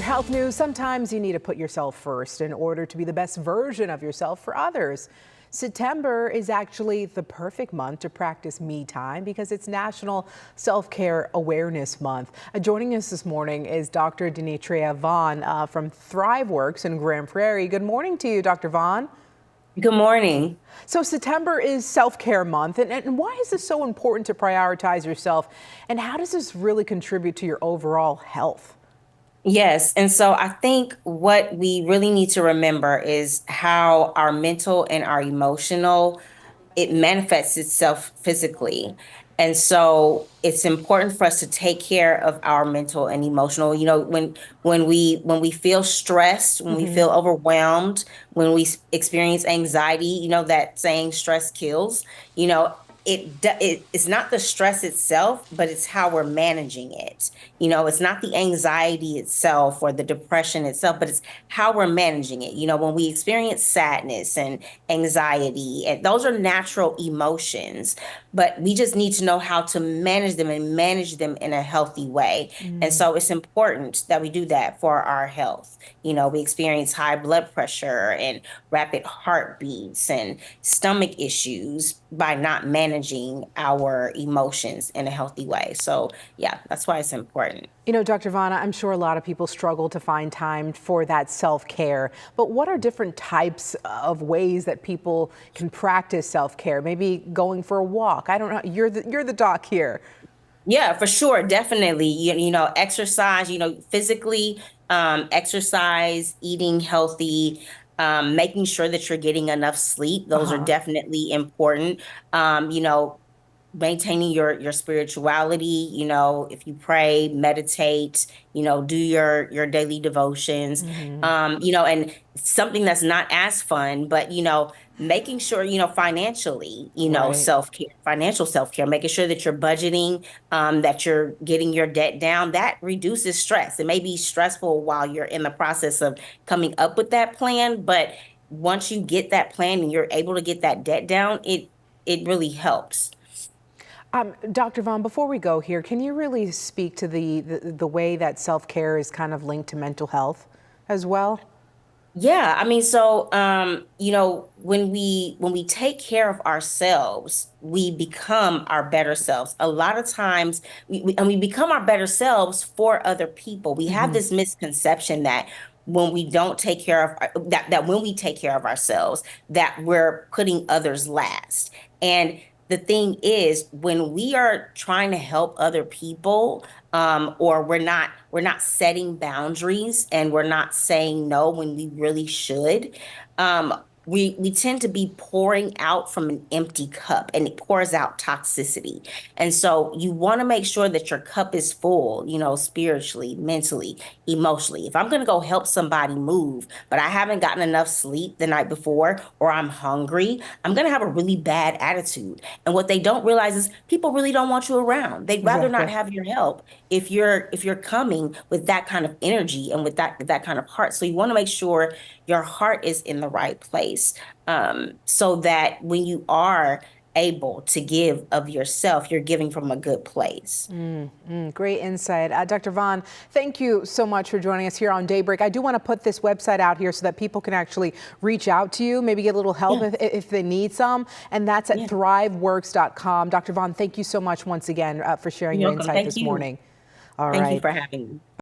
Health news, sometimes you need to put yourself first in order to be the best version of yourself for others. September is actually the perfect month to practice me time because it's National Self-Care Awareness Month. Joining us this morning is Dr. Denitria Vaughn from ThriveWorks in Grand Prairie. Good morning to you, Dr. Vaughn. Good morning. So September is Self-Care Month, and why is this so important to prioritize yourself, and how does this really contribute to your overall health? Yes. And so I think what we really need to remember is how our mental and our emotional, it manifests itself physically. And so it's important for us to take care of our mental and emotional. When we feel stressed, when we Hmm. feel overwhelmed, when we experience anxiety, that saying stress kills, you know, it's not the stress itself, but it's how we're managing it. It's not the anxiety itself or the depression itself, but it's how we're managing it. When we experience sadness and anxiety, and those are natural emotions, but we just need to know how to manage them and manage them in a healthy way. And so it's important that we do that for our health. We experience high blood pressure and rapid heartbeats and stomach issues by not managing our emotions in a healthy way. So yeah, that's why it's important. You know, Dr. Vaughn, I'm sure a lot of people struggle to find time for that self-care, but what are different types of ways that people can practice self-care? Maybe going for a walk. I don't know. You're the doc here. Yeah, for sure. Definitely. Exercise, physically, exercise, eating healthy, making sure that you're getting enough sleep. Those are Uh-huh. definitely important. Maintaining your spirituality, if you pray, meditate, do your daily devotions, Hmm. and something that's not as fun, but making sure, financially, Right. financial self-care, making sure that you're budgeting, that you're getting your debt down. That reduces stress. It may be stressful while you're in the process of coming up with that plan, but once you get that plan and you're able to get that debt down, it really helps. Dr. Vaughn, before we go here, can you really speak to the way that self-care is kind of linked to mental health as well? Yeah, I mean, so when we take care of ourselves, we become our better selves. A lot of times, we become our better selves for other people. We have Hmm. this misconception that when we don't take care of that when we take care of ourselves, that we're putting others last. And the thing is, when we are trying to help other people, or we're not setting boundaries and we're not saying no when we really should, we tend to be pouring out from an empty cup, and it pours out toxicity. And so you want to make sure that your cup is full, spiritually, mentally, emotionally. If I'm going to go help somebody move, but I haven't gotten enough sleep the night before, or I'm hungry, I'm going to have a really bad attitude. And what they don't realize is people really don't want you around. They'd rather not Exactly. have your help if you're coming with that kind of energy and with that kind of heart. So you want to make sure your heart is in the right place, so that when you are able to give of yourself, you're giving from a good place. Great insight. Dr. Vaughn, thank you so much for joining us here on Daybreak. I do want to put this website out here so that people can actually reach out to you, maybe get a little help Yeah, if they need some, and that's at yeah. thriveworks.com. Dr. Vaughn, thank you so much once again for sharing You're your welcome. insight Thank this you. morning. All Thank you right. for having me.